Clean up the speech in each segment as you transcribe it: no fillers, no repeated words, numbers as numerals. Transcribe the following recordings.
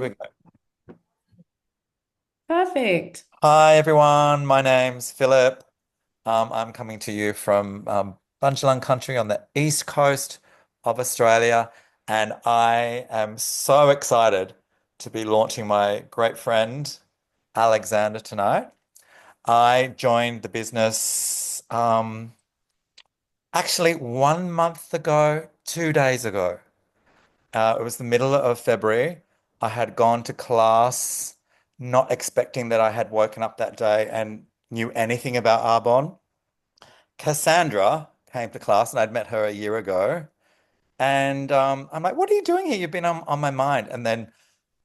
Here we go. Perfect. Hi, everyone. My name's Philip. I'm coming to you from Bundjalung country on the east coast of Australia, and I am so excited to be launching my great friend Alexander tonight. I joined the business actually 1 month ago, 2 days ago. It was the middle of February. I had gone to class, not expecting that I had woken up that day and knew anything about Arbonne. Cassandra came to class, and I'd met her a year ago. And I'm like, what are you doing here? You've been on my mind. And then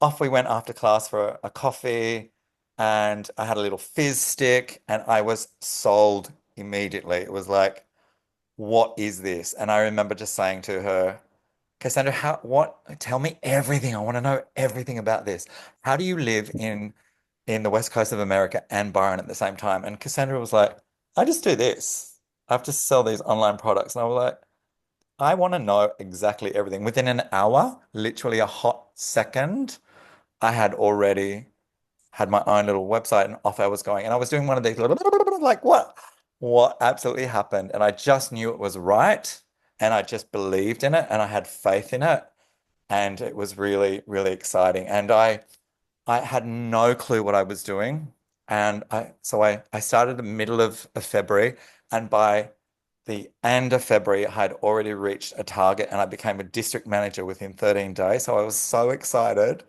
off we went after class for a coffee, and I had a little fizz stick, and I was sold immediately. It was like, what is this? And I remember just saying to her, Cassandra, tell me everything. I want to know everything about this. How do you live in the west coast of America and Byron at the same time? And Cassandra was like, I just do this. I have to sell these online products. And I was like, I want to know exactly everything. Within an hour, literally a hot second, I had already had my own little website and off I was going. And I was doing one of these little, like, what absolutely happened? And I just knew it was right. And I just believed in it and I had faith in it. And it was really, really exciting. And I had no clue what I was doing. And I started the middle of February. And by the end of February, I had already reached a target and I became a district manager within 13 days. So I was so excited.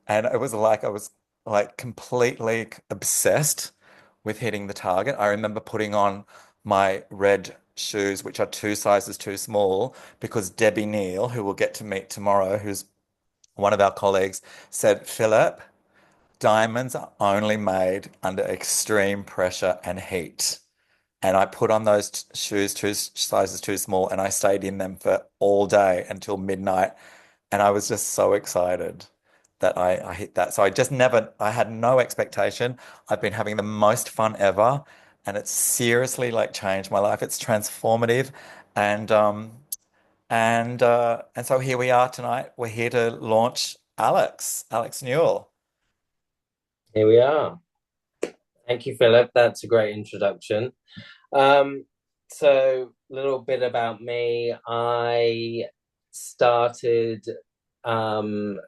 And it was like I was like completely obsessed with hitting the target. I remember putting on my red shoes, which are 2 sizes too small, because Debbie Neal, who we'll get to meet tomorrow, who's one of our colleagues, said, Philip, diamonds are only made under extreme pressure and heat. And I put on those shoes 2 sizes too small, and I stayed in them for all day until midnight. And I was just so excited that I hit that. So I had no expectation. I've been having the most fun ever, and it's seriously like changed my life. It's transformative. And and so here we are tonight. We're here to launch Alex Newell. Here we are. Thank you, Philip. That's a great introduction. Um, so, a little bit about me. I started um,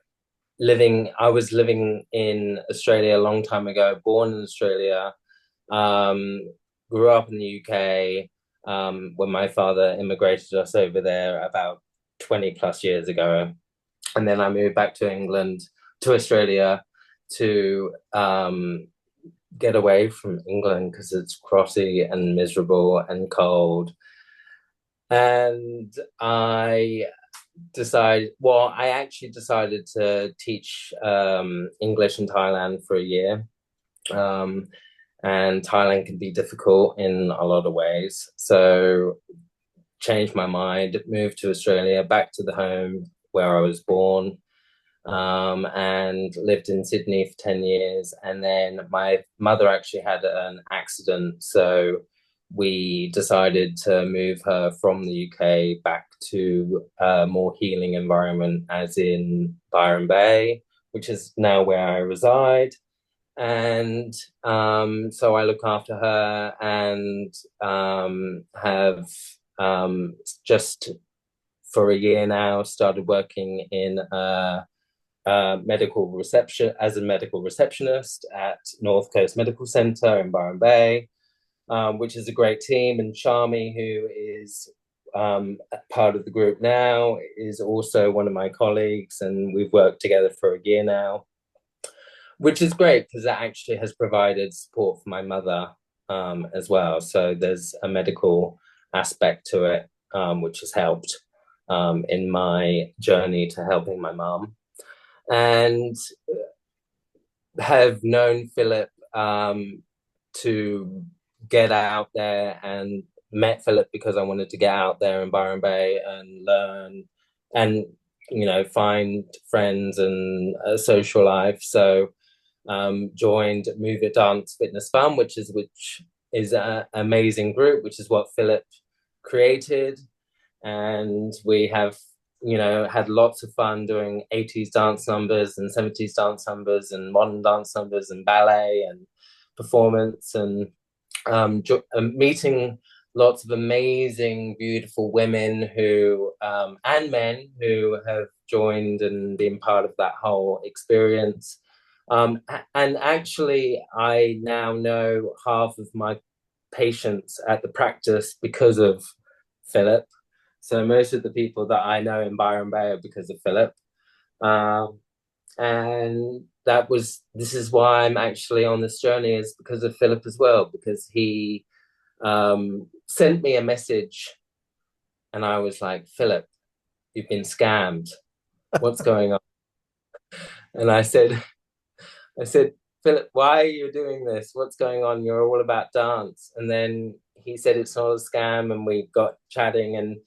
I was living in Australia a long time ago, born in Australia, um, grew up in the UK when my father immigrated us over there about 20 plus years ago. And then I moved back to England, to Australia to get away from England because it's grotty and miserable and cold. And I actually decided to teach English in Thailand for a year. Um, and Thailand can be difficult in a lot of ways. So changed my mind, moved to Australia, back to the home where I was born, and lived in Sydney for 10 years. And then my mother actually had an accident. So we decided to move her from the UK back to a more healing environment, as in Byron Bay, which is now where I reside. And so I look after her and have just for a year now started working in medical reception as a medical receptionist at North Coast Medical Center in Byron Bay, which is a great team. And Shami, who is part of the group now, is also one of my colleagues, and we've worked together for a year now, which is great because that actually has provided support for my mother as well. So there's a medical aspect to it, which has helped in my journey to helping my mom. And have known Philip to get out there, and met Philip because I wanted to get out there in Byron Bay and learn and find friends and a social life. So joined Move It Dance Fitness Fun, which is an amazing group, which is what Philip created, and we have had lots of fun doing 80s dance numbers and 70s dance numbers and modern dance numbers and ballet and performance and meeting lots of amazing, beautiful women who and men who have joined and been part of that whole experience. And actually, I now know half of my patients at the practice because of Philip. So most of the people that I know in Byron Bay are because of Philip. Um, and this is why I'm actually on this journey is because of Philip as well, because he sent me a message and I was like, Philip, you've been scammed. What's going on? And I said, Philip, why are you doing this? What's going on? You're all about dance. And then he said it's not a scam, and we got chatting, and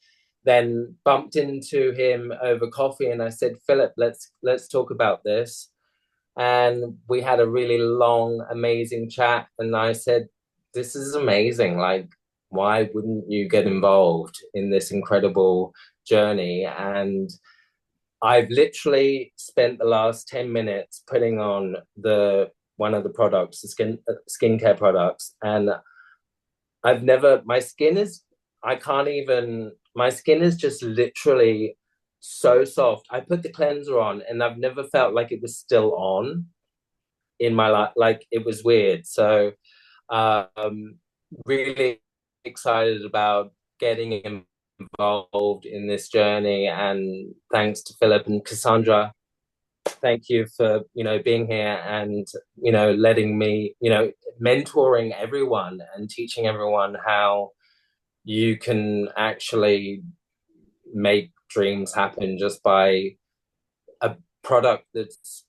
then bumped into him over coffee. And I said, Philip, let's talk about this. And we had a really long, amazing chat. And I said, this is amazing. Like, why wouldn't you get involved in this incredible journey? And I've literally spent the last 10 minutes putting on the one of the products, the skincare products, and I've never my skin is I can't even my skin is just literally so soft. I put the cleanser on and I've never felt like it was still on in my life. Like it was weird. So um really excited about getting involved in this journey, and thanks to Philip and Cassandra, thank you for being here and letting me mentoring everyone and teaching everyone how you can actually make dreams happen just by a product that's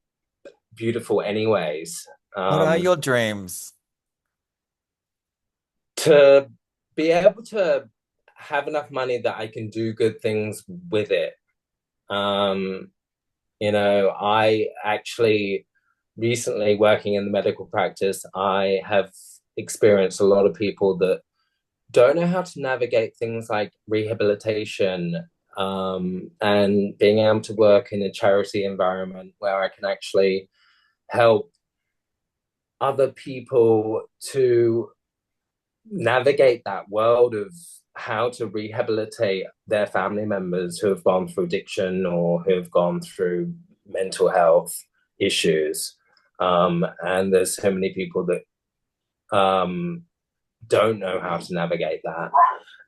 beautiful anyways. What are um your dreams? to be able to have enough money that I can do good things with it. um I actually recently working in the medical practice, I have experienced a lot of people that don't know how to navigate things like rehabilitation, and being able to work in a charity environment where I can actually help other people to navigate that world of how to rehabilitate their family members who have gone through addiction or who have gone through mental health issues. And there's so many people that don't know how to navigate that.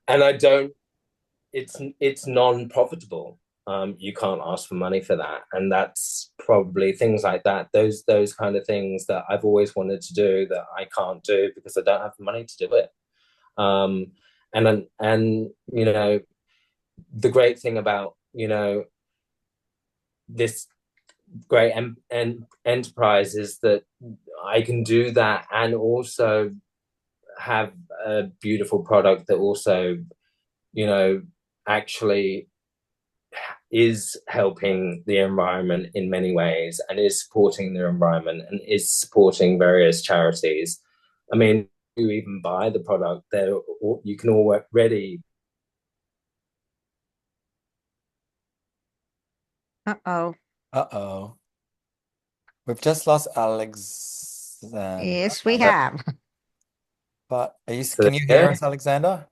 And I don't, it's non-profitable. You can't ask for money for that. And that's probably things like that. Those kind of things that I've always wanted to do that I can't do because I don't have the money to do it. Um, and the great thing about this great enterprise is that I can do that and also have a beautiful product that also you know actually is helping the environment in many ways and is supporting the environment and is supporting various charities. I mean, you even buy the product there, you can already. Uh-oh. Uh-oh. We've just lost Alexander. Yes, we have. But So can you hear there. us, Alexander?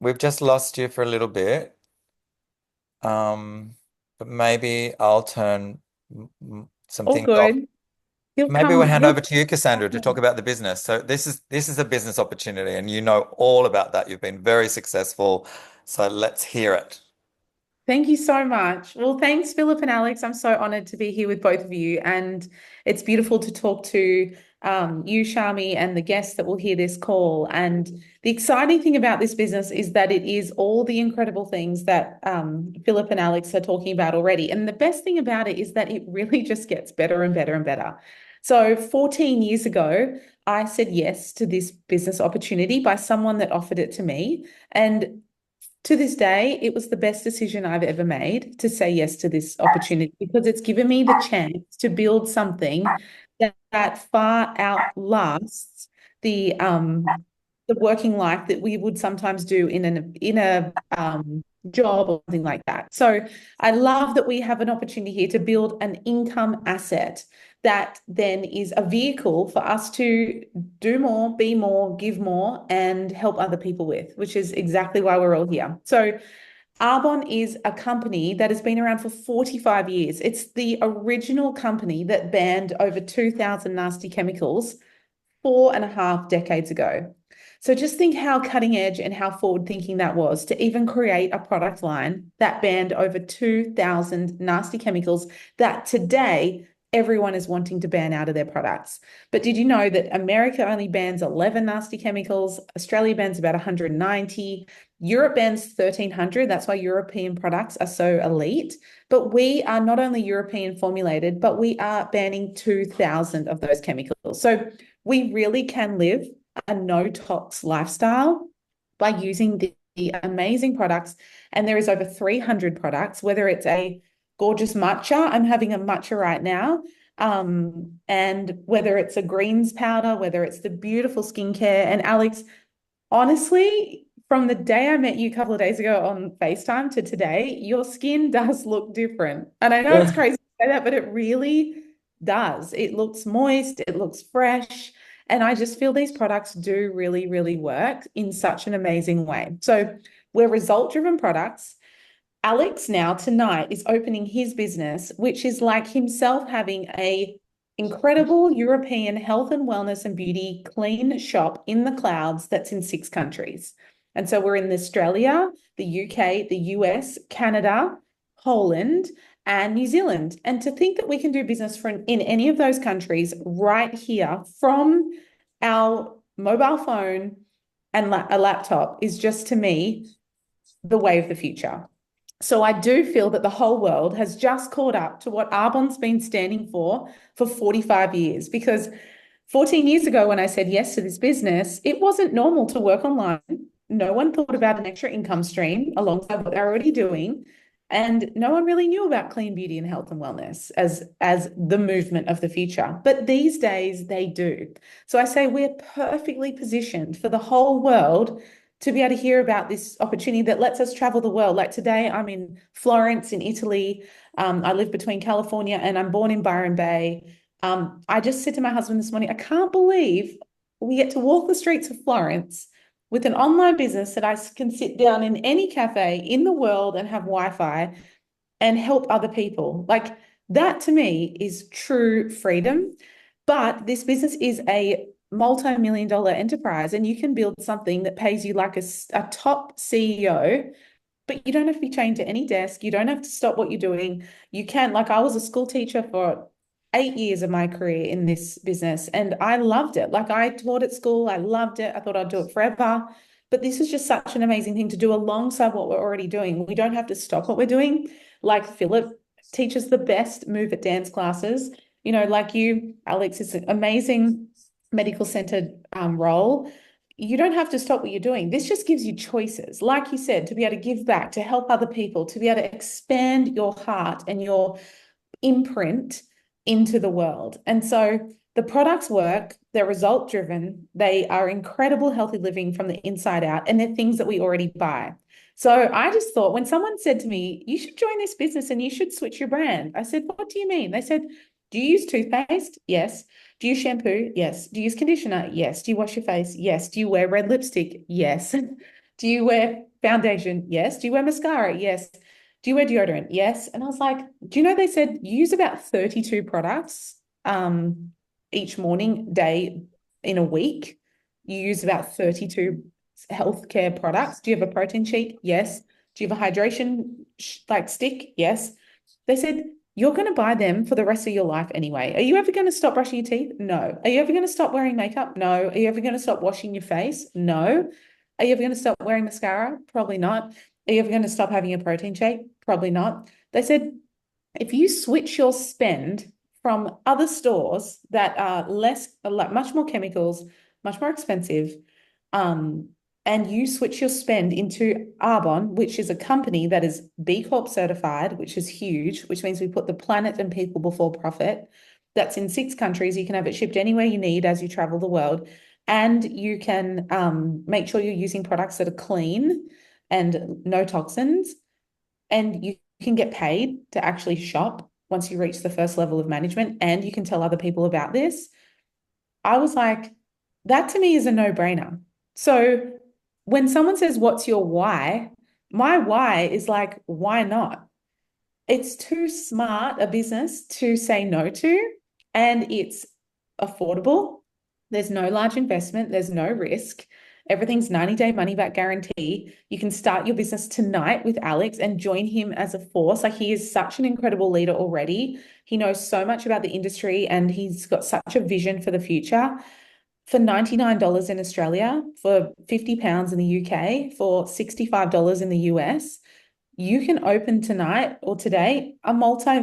We've just lost you for a little bit. Um, but maybe I'll turn some All things off. good. He'll Maybe we'll come. hand He'll over to you, Cassandra, to talk about the business. So this is a business opportunity, and you know all about that. You've been very successful. So let's hear it. Thank you so much. Well, thanks, Philip and Alex. I'm so honored to be here with both of you. And it's beautiful to talk to you, Shami, and the guests that will hear this call. And the exciting thing about this business is that it is all the incredible things that Philip and Alex are talking about already. And the best thing about it is that it really just gets better and better and better. So 14 years ago, I said yes to this business opportunity by someone that offered it to me. And to this day, it was the best decision I've ever made to say yes to this opportunity because it's given me the chance to build something that far outlasts the the working life that we would sometimes do in a job or something like that. So I love that we have an opportunity here to build an income asset that then is a vehicle for us to do more, be more, give more, and help other people with, which is exactly why we're all here. So Arbonne is a company that has been around for 45 years. It's the original company that banned over 2,000 nasty chemicals 4.5 decades ago. So just think how cutting edge and how forward thinking that was to even create a product line that banned over 2,000 nasty chemicals that today everyone is wanting to ban out of their products. But did you know that America only bans 11 nasty chemicals? Australia bans about 190. Europe bans 1,300. That's why European products are so elite. But we are not only European formulated, but we are banning 2,000 of those chemicals. So we really can live a no tox lifestyle by using the amazing products. And there is over 300 products, whether it's a gorgeous matcha. I'm having a matcha right now. And whether it's a greens powder, whether it's the beautiful skincare. And Alex, honestly, from the day I met you a couple of days ago on FaceTime to today, your skin does look different. And I know it's crazy to say that, but it really does. It looks moist, it looks fresh. And I just feel these products do really, really work in such an amazing way. So we're result-driven products. Alex now tonight is opening his business, which is like himself having a incredible European health and wellness and beauty clean shop in the clouds that's in 6 countries. And so we're in Australia, the UK, the US, Canada, Poland, and New Zealand. And to think that we can do business in any of those countries right here from our mobile phone and a laptop is just, to me, the way of the future. So I do feel that the whole world has just caught up to what Arbonne's been standing for 45 years. Because 14 years ago, when I said yes to this business, it wasn't normal to work online. No one thought about an extra income stream alongside what they're already doing. And no one really knew about clean beauty and health and wellness as the movement of the future. But these days they do. So I say we're perfectly positioned for the whole world to be able to hear about this opportunity that lets us travel the world. Like today, I'm in Florence in Italy. I live between California and I'm born in Byron Bay. I just said to my husband this morning, I can't believe we get to walk the streets of Florence with an online business that I can sit down in any cafe in the world and have Wi-Fi and help other people. Like that to me is true freedom. But this business is a multi-million-dollar enterprise, and you can build something that pays you like a top CEO, but you don't have to be chained to any desk. You don't have to stop what you're doing. You can, like I was a school teacher for 8 years of my career in this business, and I loved it. Like I taught at school, I loved it. I thought I'd do it forever. But this is just such an amazing thing to do alongside what we're already doing. We don't have to stop what we're doing. Like Philip teaches the best move at dance classes. You know, like you, Alex, it's an amazing medical centered role. You don't have to stop what you're doing. This just gives you choices, like you said, to be able to give back, to help other people, to be able to expand your heart and your imprint into the world. And so the products work, they're result driven, they are incredible healthy living from the inside out, and they're things that we already buy. So I just thought when someone said to me, you should join this business and you should switch your brand, I said, what do you mean? They said, do you use toothpaste? Yes. Do you shampoo? Yes. Do you use conditioner? Yes. Do you wash your face? Yes. Do you wear red lipstick? Yes. Do you wear foundation? Yes. Do you wear mascara? Yes. Do you wear deodorant? Yes. And I was like, do you know they said use about 32 products each morning, day in a week. You use about 32 healthcare products. Do you have a protein shake? Yes. Do you have a hydration like stick? Yes. They said, you're going to buy them for the rest of your life anyway. Are you ever going to stop brushing your teeth? No. Are you ever going to stop wearing makeup? No. Are you ever going to stop washing your face? No. Are you ever going to stop wearing mascara? Probably not. Are you ever going to stop having a protein shake? Probably not. They said, if you switch your spend from other stores that are much more chemicals, much more expensive, and you switch your spend into Arbonne, which is a company that is B Corp certified, which is huge, which means we put the planet and people before profit. That's in 6 countries. You can have it shipped anywhere you need as you travel the world. and you can make sure you're using products that are clean and no toxins, and you can get paid to actually shop once you reach the first level of management, and you can tell other people about this. I was like, that to me is a no-brainer. So when someone says, what's your why? My why is like, why not? It's too smart a business to say no to, and it's affordable. There's no large investment, there's no risk. Everything's 90-day money back guarantee. You can start your business tonight with Alex and join him as a force. Like, he is such an incredible leader already. He knows so much about the industry and he's got such a vision for the future. For $99 in Australia, for £50 in the UK, for $65 in the US, you can open tonight or today a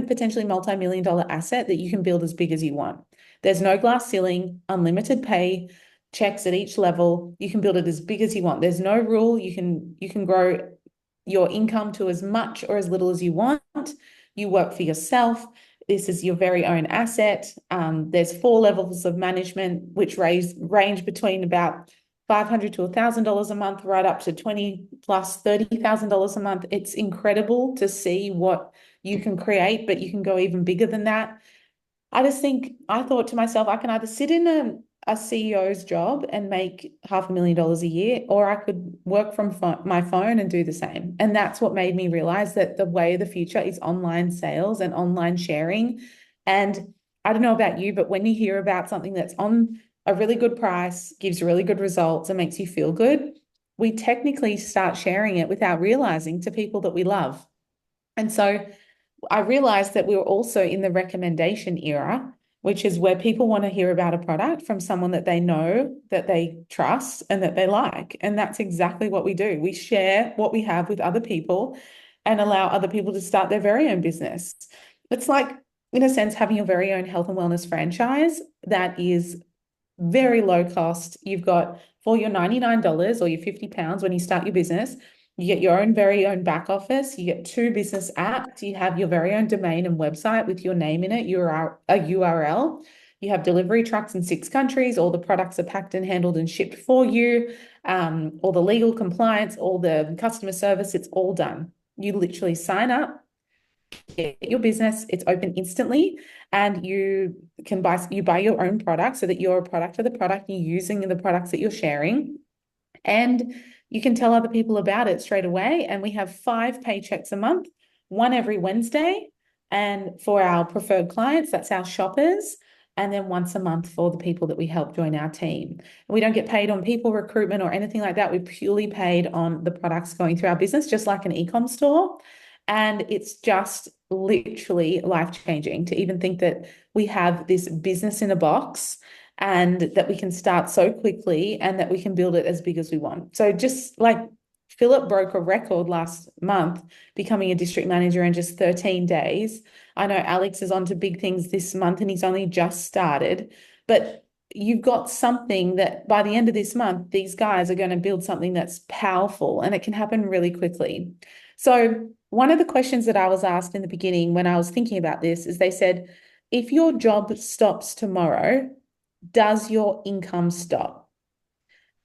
potentially multi-million dollar asset that you can build as big as you want. There's no glass ceiling, unlimited pay, checks at each level. You can build it as big as you want. There's no rule. You can grow your income to as much or as little as you want. You work for yourself. This is your very own asset. There's 4 levels of management, which range between about $500 to $1,000 a month, right up to 20 plus $30,000 a month. It's incredible to see what you can create, but you can go even bigger than that. I thought to myself, I can either sit in a CEO's job and make $500,000 a year, or I could work from my phone and do the same. And that's what made me realize that the way of the future is online sales and online sharing. And I don't know about you, but when you hear about something that's on a really good price, gives really good results, and makes you feel good, we technically start sharing it without realizing to people that we love. And so I realized that we were also in the recommendation era, which is where people want to hear about a product from someone that they know, that they trust, and that they like. And that's exactly what we do. We share what we have with other people and allow other people to start their very own business. It's like, in a sense, having your very own health and wellness franchise that is very low cost. You've got, for your $99 or your £50 when you start your business, you get your own very own back office. You get 2 business apps. You have your very own domain and website with your name in it, a URL. You have delivery trucks in 6 countries. All the products are packed and handled and shipped for you. All the legal compliance, all the customer service, it's all done. You literally sign up, get your business, it's open instantly, and you buy your own product so that you're a product of the product, you're using the products that you're sharing, and you can tell other people about it straight away. And we have 5 paychecks a month, one every Wednesday, and for our preferred clients, that's our shoppers, and then once a month for the people that we help join our team. We don't get paid on people recruitment or anything like that. We're purely paid on the products going through our business, just like an e-com store. And it's just literally life-changing to even think that we have this business in a box and that we can start so quickly and that we can build it as big as we want. So just like Philip broke a record last month, becoming a district manager in just 13 days. I know Alex is on to big things this month and he's only just started, but you've got something that by the end of this month, these guys are going to build something that's powerful and it can happen really quickly. So one of the questions that I was asked in the beginning when I was thinking about this is they said, if your job stops tomorrow, does your income stop?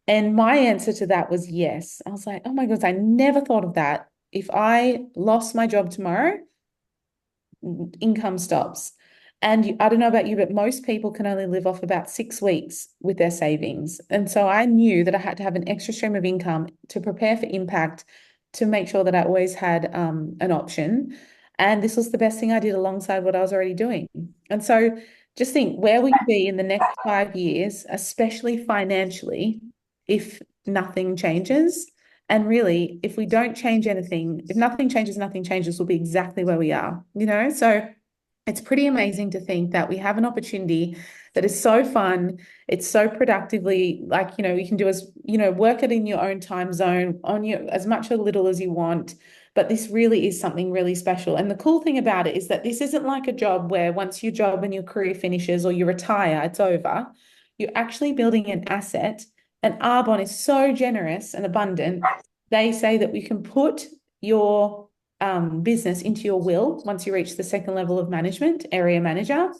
And my answer to that was yes. I was like, oh my goodness, I never thought of that. If I lost my job tomorrow, income stops. And I don't know about you, but most people can only live off about 6 weeks with their savings. And so I knew that I had to have an extra stream of income to prepare for impact, to make sure that I always had an option. And this was the best thing I did alongside what I was already doing. And so just think, where will you be in the next 5 years, especially financially, if nothing changes? And really, if we don't change anything, if nothing changes, we'll be exactly where we are, So it's pretty amazing to think that we have an opportunity that is so fun. It's so productively, you can do work it in your own time zone on your as much or little as you want. But this really is something really special. And the cool thing about it is that this isn't like a job where once your job and your career finishes or you retire, it's over. You're actually building an asset. And Arbonne is so generous and abundant. They say that we can put your business into your will once you reach the second level of management, area manager,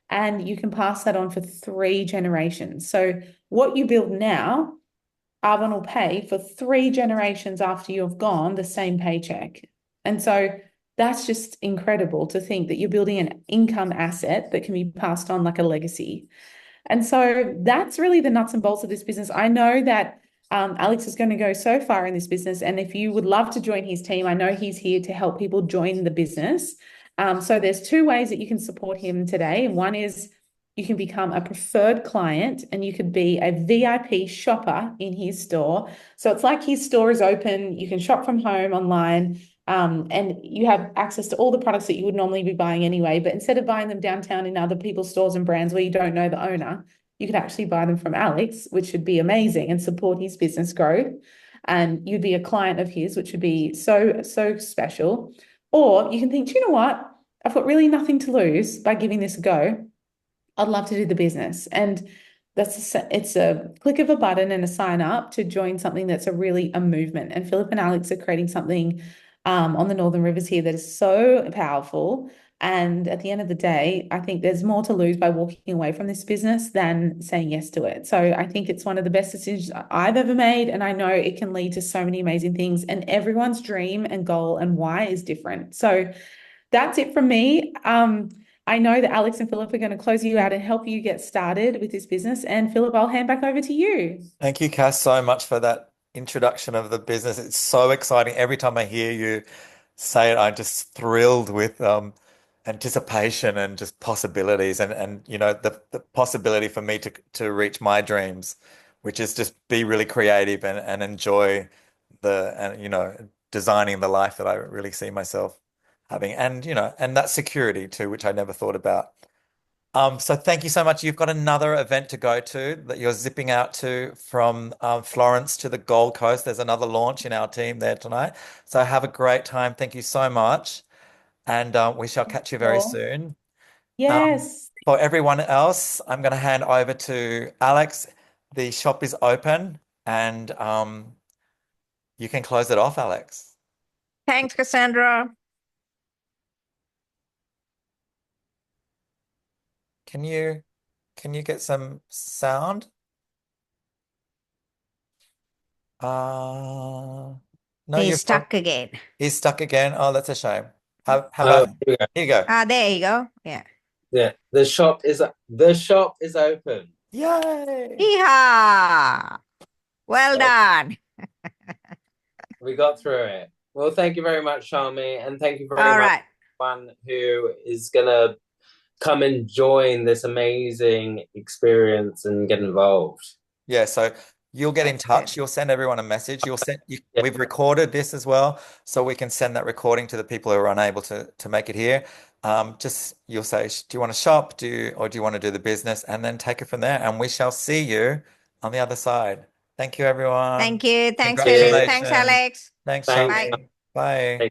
and you can pass that on for 3 generations. So what you build now, Arbonne will pay for 3 generations after you've gone the same paycheck. And so that's just incredible to think that you're building an income asset that can be passed on like a legacy. And so that's really the nuts and bolts of this business. I know that Alex is going to go so far in this business. And if you would love to join his team, I know he's here to help people join the business. So there's 2 ways that you can support him today. One is you can become a preferred client and you could be a VIP shopper in his store. So it's like his store is open. You can shop from home online. And you have access to all the products that you would normally be buying anyway. But instead of buying them downtown in other people's stores and brands where you don't know the owner, you could actually buy them from Alex, which would be amazing and support his business growth. And you'd be a client of his, which would be so, so special. Or you can think, you know what? I've got really nothing to lose by giving this a go. I'd love to do the business. And it's a click of a button and a sign up to join something that's really a movement. And Philip and Alex are creating something on the Northern Rivers here that is so powerful. And at the end of the day, I think there's more to lose by walking away from this business than saying yes to it. So I think it's one of the best decisions I've ever made. And I know it can lead to so many amazing things. And everyone's dream and goal and why is different. So that's it from me. I know that Alex and Philip are going to close you out and help you get started with this business. And Philip, I'll hand back over to you. Thank you, Cass, so much for that introduction of the business. It's so exciting. Every time I hear you say it, I'm just thrilled with anticipation and just possibilities and the possibility for me to reach my dreams, which is just be really creative and enjoy designing the life that I really see myself having and that security too, which I never thought about. So thank you so much. You've got another event to go to that you're zipping out to from Florence to the Gold Coast. There's another launch in our team there tonight. So have a great time. Thank you so much. And we shall catch you very Sure. soon. Yes. For everyone else, I'm going to hand over to Alex. The shop is open and you can close it off, Alex. Thanks, Cassandra. Can you can you get some sound? No, you're He's fine. stuck again. He's stuck again. Oh, that's a shame. How Oh, about here we go. here you go. Ah, there you go. Yeah. Yeah, the shop is open. Yay! Yeehaw! Well So done. we got through it. Well, thank you very much, Shami, and thank you very All much right. everyone who is gonna come and join this amazing experience and get involved. Yeah, so you'll get in That's good. touch. You'll send everyone a message. Yeah. We've recorded this as well, so we can send that recording to the people who are unable to make it here. Just you'll say, do you want to shop? Or do you want to do the business? And then take it from there. And we shall see you on the other side. Thank you, everyone. Thank you. Thanks, Philip. Thanks, Congratulations. Alex. Thanks, Thanks, Bye. Shami. Bye.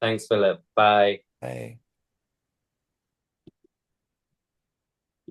thanks, Philip. Bye. Bye.